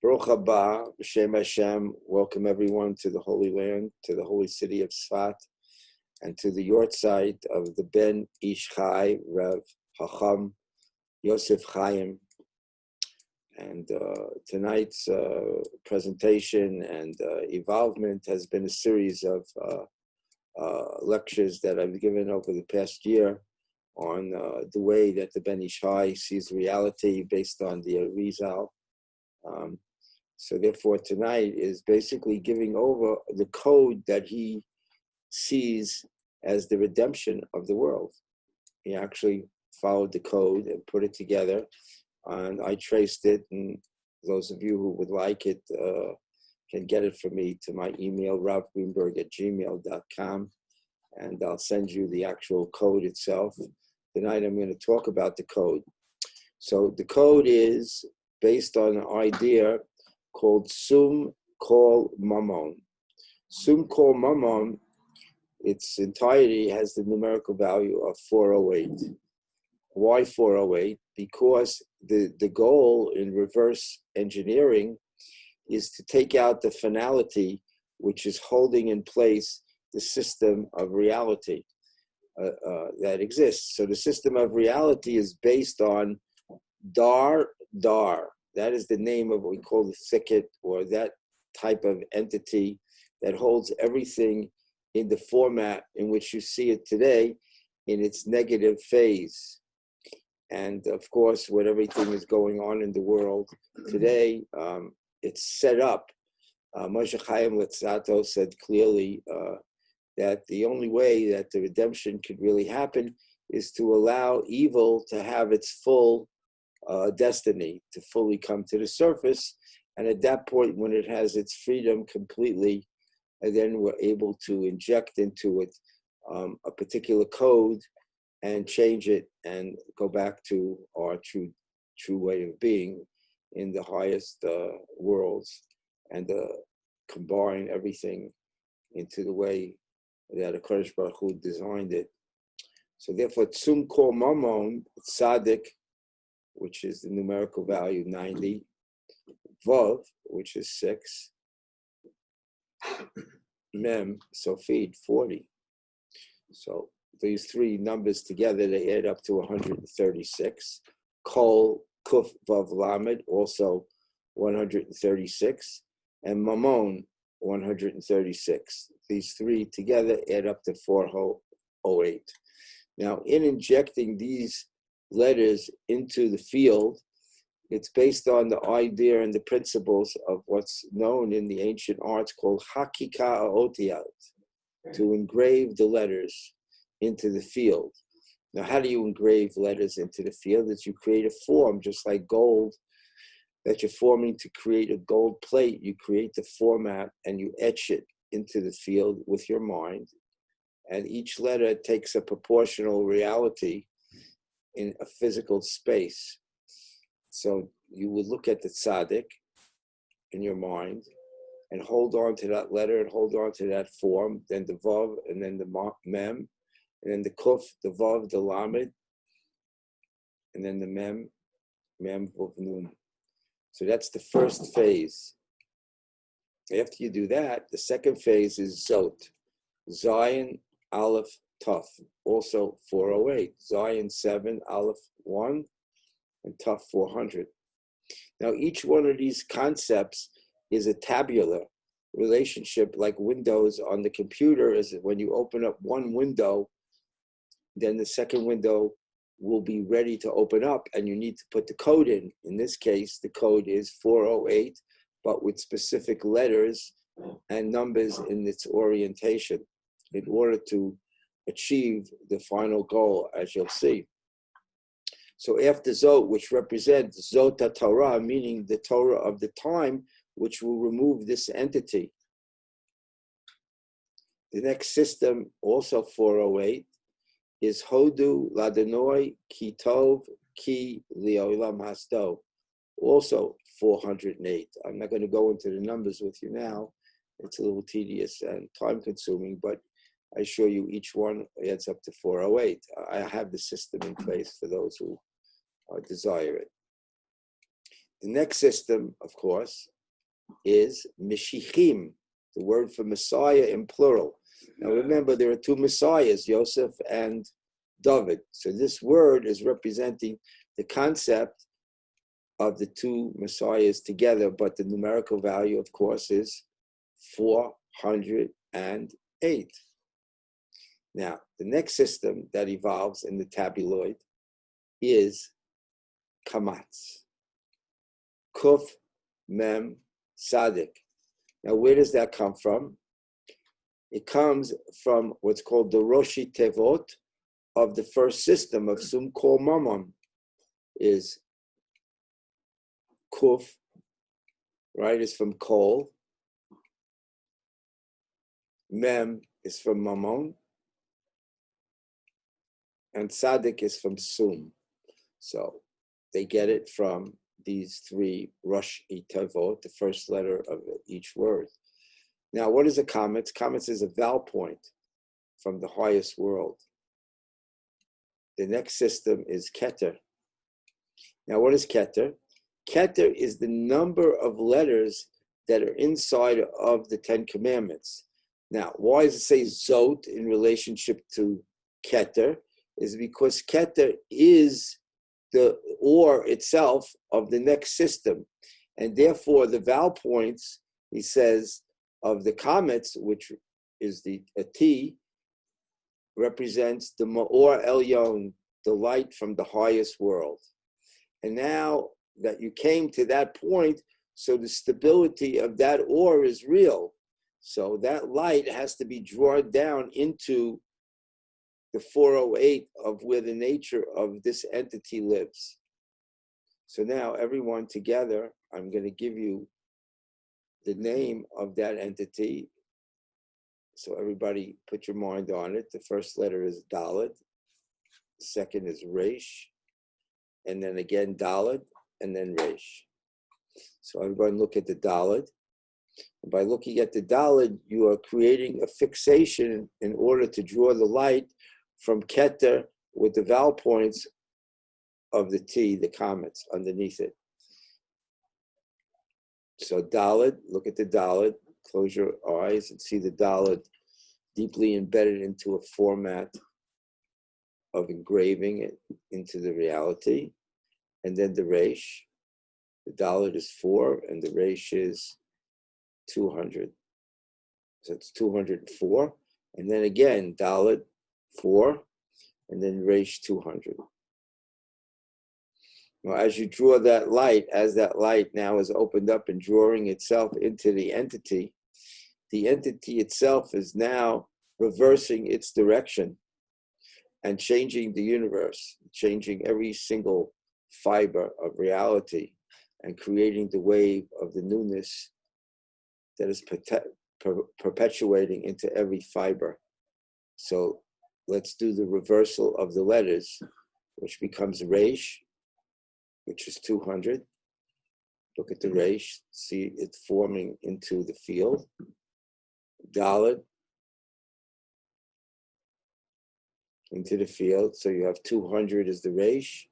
Baruch haba, B'Shem Hashem. Welcome everyone to the Holy Land, to the holy city of Sfat, and to the yahrzeit of the Ben Ish Chai, Rav Hacham Yosef Chaim. And tonight's presentation and involvement has been a series of lectures that I've given over the past year on the way that the Ben Ish Chai sees reality based on the Arizal. So therefore, tonight is basically giving over the code that he sees as the redemption of the world. He actually followed the code and put it together, and I traced it. And those of you who would like it can get it from me to my email, ravgreenberg@gmail.com, and I'll send you the actual code itself. Tonight, I'm going to talk about the code. So the code is based on an idea called Sum Kol Mamon. Sum Kol Mamon, its entirety has the numerical value of 408. Why 408? Because the goal in reverse engineering is to take out the finality which is holding in place the system of reality that exists. So the system of reality is based on Dar. That is the name of what we call the thicket, or that type of entity that holds everything in the format in which you see it today in its negative phase. And of course, when everything is going on in the world today, it's set up. Moshe Chaim Luzzatto said clearly that the only way that the redemption could really happen is to allow evil to have its full destiny, to fully come to the surface. And at that point, when it has its freedom completely, and then we're able to inject into it a particular code and change it and go back to our true way of being in the highest worlds, and combine everything into the way that HaKadosh Baruch Hu designed it. So therefore, Tsum Kol Mamon, Tzaddik, which is the numerical value 90, Vav, which is 6, Mem, Sofid, 40. So these three numbers together, they add up to 136. Kol, Kuf, Vav, Lamed, also 136. And Mamon, 136. These three together add up to 408. Now, in injecting these letters into the field, it's based on the idea and the principles of what's known in the ancient arts called Hakika Otiyat, to engrave the letters into the field. Now, how do you engrave letters into the field? Is you create a form, just like gold, that you're forming to create a gold plate. You create the format and you etch it into the field with your mind. And each letter takes a proportional reality in a physical space. So you would look at the tzaddik in your mind and hold on to that letter and hold on to that form, then the vav, and then the mem, and then the kuf, the vav, the lamed, and then the mem vav nun. So that's the first phase. After you do that, the second phase is zot, Zion, Aleph, Tuf, also 408. Zion 7, Aleph 1, and Tuf 400. Now, each one of these concepts is a tabular relationship, like windows on the computer. Is when you open up one window, then the second window will be ready to open up, and you need to put the code in. In this case, the code is 408, but with specific letters and numbers in its orientation in order to achieve the final goal, as you'll see. So after Zot, which represents Zot HaTorah, meaning the Torah of the time, which will remove this entity. The next system, also 408, is Hodu Ladonai Ki Tov Ki Le'olam Hasdo, also 408. I'm not going to go into the numbers with you now. It's a little tedious and time-consuming, but I assure you each one adds up to 408. I have the system in place for those who desire it. The next system, of course, is Meshichim, the word for Messiah in plural. Now remember, there are two Messiahs, Yosef and David. So this word is representing the concept of the two Messiahs together, but the numerical value, of course, is 408. Now, the next system that evolves in the tabloid is Kamatz. Kuf Mem Sadik. Now, where does that come from? It comes from what's called the Roshi Tevot of the first system of Sum Kol Mamon, is Kuf, right, is from Kol. Mem is from Mamon. And Sadik is from Sum. So they get it from these three Rosh Tevot, the first letter of each word. Now, what is a Kametz? Kametz is a vowel point from the highest world. The next system is Keter. Now, what is Keter? Keter is the number of letters that are inside of the Ten Commandments. Now, why does it say Zot in relationship to Keter? Is because Keter is the or itself of the next system. And therefore, the vowel points, he says, of the Kametz, which is a T, represents the Ma'or Elyon, the light from the highest world. And now that you came to that point, so the stability of that or is real. So that light has to be drawn down into the 408 of where the nature of this entity lives. So now everyone together, I'm going to give you the name of that entity. So everybody put your mind on it. The first letter is Dalet. The second is Resh. And then again Dalet, and then Resh. So everyone look at the Dalet. And by looking at the Dalet, you are creating a fixation in order to draw the light from Keter with the vowel points of the T, the Kametz, underneath it. So Dalet, look at the Dalet, close your eyes and see the Dalet deeply embedded into a format of engraving it into the reality. And then the Resh, the Dalet is 4 and the Resh is 200. So it's 204. And then again, Dalet 4, and then Resh 200. Now, as you draw that light, as that light now is opened up and drawing itself into the entity itself is now reversing its direction and changing the universe, changing every single fiber of reality and creating the wave of the newness that is perpetuating into every fiber. So let's do the reversal of the letters, which becomes Resh, which is 200. Look at the Resh, see it forming into the field. Dalet into the field. So you have 200 as the Resh,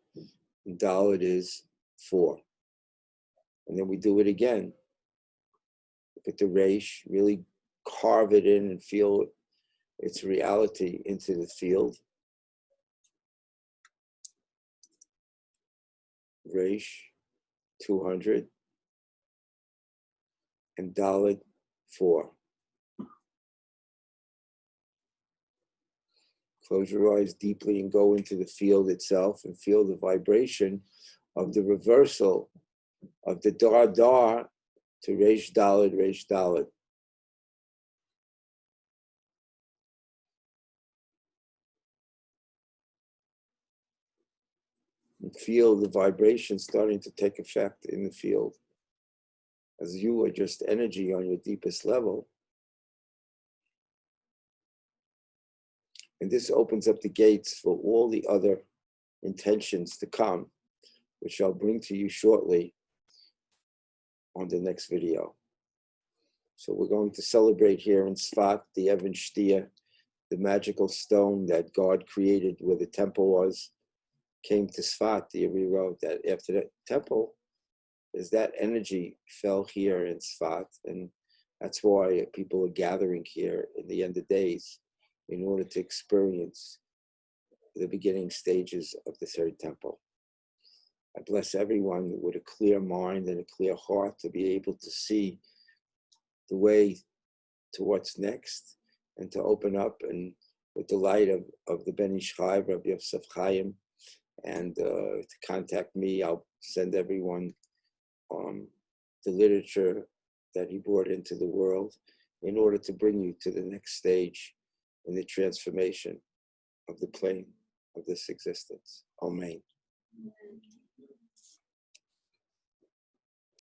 and Dalet is 4. And then we do it again. Look at the Resh, really carve it in and feel its reality into the field. Resh, 200, and Dalet, 4. Close your eyes deeply and go into the field itself and feel the vibration of the reversal of the Dar to Resh Dalet, Resh Dalet. And feel the vibration starting to take effect in the field. As you are just energy on your deepest level. And this opens up the gates for all the other intentions to come, which I'll bring to you shortly on the next video. So we're going to celebrate here in Sfat, the Even Shtia, the magical stone that God created where the temple was, came to Sfat. The Ari wrote that after the temple, is that energy fell here in Sfat, and that's why people are gathering here in the end of days in order to experience the beginning stages of the third temple. I bless everyone with a clear mind and a clear heart to be able to see the way to what's next and to open up, and with the light of the Ben Ish Chai, Rabbi Yosef Chaim, and to contact me. I'll send everyone the literature that he brought into the world in order to bring you to the next stage in the transformation of the plane of this existence. Amen.